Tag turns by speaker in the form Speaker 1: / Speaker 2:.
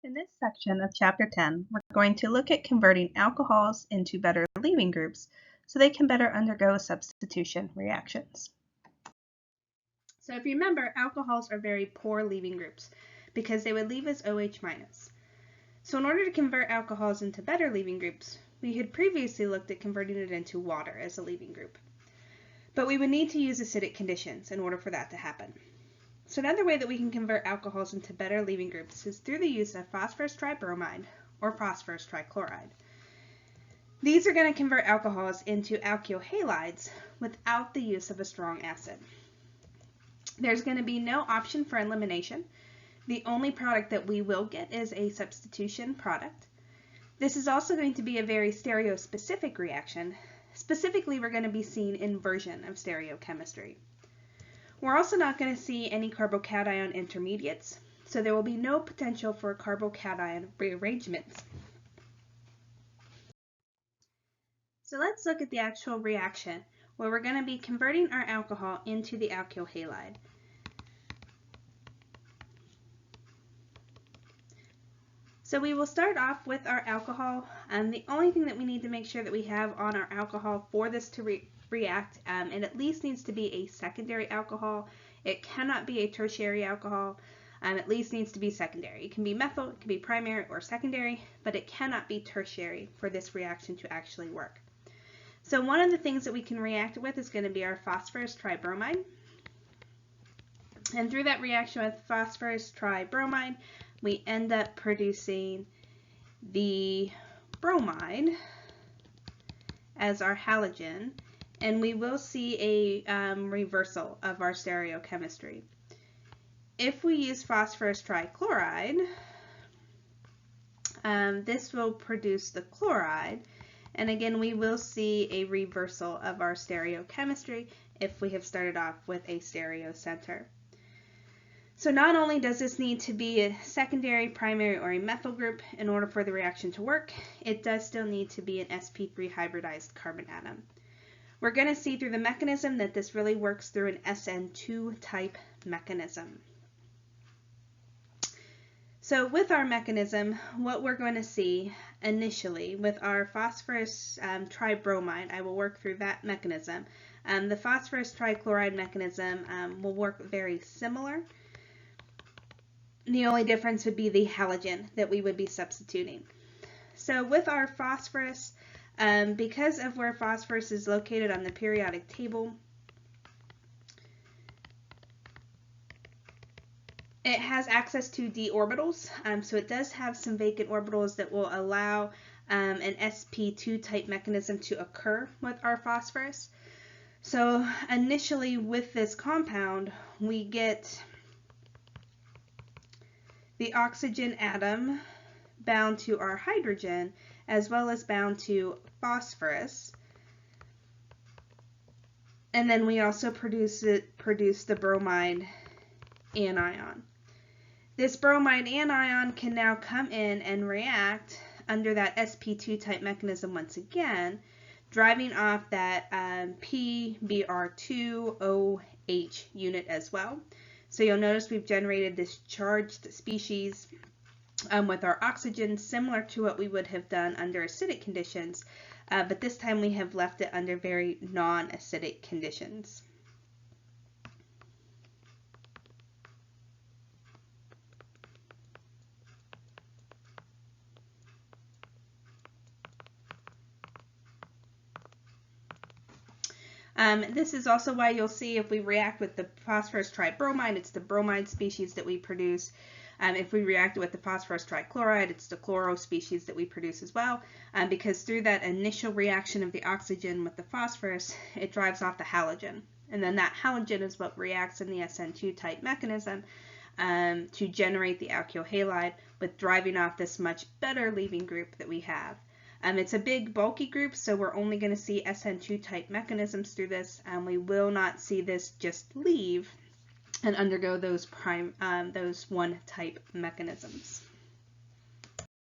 Speaker 1: In this section of Chapter 10, we're going to look at converting alcohols into better leaving groups so they can better undergo substitution reactions. So if you remember, alcohols are very poor leaving groups because they would leave as OH-. So in order to convert alcohols into better leaving groups, we had previously looked at converting it into water as a leaving group. But we would need to use acidic conditions in order for that to happen. So another way that we can convert alcohols into better leaving groups is through the use of phosphorus tribromide or phosphorus trichloride. These are going to convert alcohols into alkyl halides without the use of a strong acid. There's going to be no option for elimination. The only product that we will get is a substitution product. This is also going to be a very stereospecific reaction. Specifically, we're going to be seeing inversion of stereochemistry. We're also not going to see any carbocation intermediates, so there will be no potential for carbocation rearrangements. So let's look at the actual reaction where we're going to be converting our alcohol into the alkyl halide. So we will start off with our alcohol, and the only thing that we need to make sure that we have on our alcohol for this to react, it at least needs to be a secondary alcohol. It cannot be a tertiary alcohol. At least needs to be secondary. It can be methyl, it can be primary or secondary, but it cannot be tertiary for this reaction to actually work. So one of the things that we can react with is going to be our phosphorus tribromide. And through that reaction with phosphorus tribromide, we end up producing the bromide as our halogen, and we will see a reversal of our stereochemistry. If we use phosphorus trichloride, this will produce the chloride, and again we will see a reversal of our stereochemistry if we have started off with a stereocenter. So not only does this need to be a secondary, primary, or a methyl group in order for the reaction to work, it does still need to be an sp3 hybridized carbon atom. We're going to see through the mechanism that this really works through an SN2 type mechanism. So with our mechanism, what we're going to see initially with our phosphorus tribromide, I will work through that mechanism. The phosphorus trichloride mechanism will work very similar. The only difference would be the halogen that we would be substituting. So with our phosphorus, because of where phosphorus is located on the periodic table, it has access to d orbitals, so it does have some vacant orbitals that will allow an sp2 type mechanism to occur with our phosphorus. So initially with this compound, we get the oxygen atom bound to our hydrogen as well as bound to phosphorus, and then we also produce the bromide anion. This bromide anion can now come in and react under that sp2 type mechanism once again, driving off that PBr2OH unit as well. So you'll notice we've generated this charged species with our oxygen, similar to what we would have done under acidic conditions, but this time we have left it under very non-acidic conditions. This is also why you'll see if we react with the phosphorus tribromide, it's the bromide species that we produce. If we react with the phosphorus trichloride, it's the chloro species that we produce as well, because through that initial reaction of the oxygen with the phosphorus, it drives off the halogen. And then that halogen is what reacts in the SN2 type mechanism to generate the alkyl halide, with driving off this much better leaving group that we have. It's a big bulky group, so we're only going to see SN2 type mechanisms through this, and we will not see this just leave and undergo those one type mechanisms.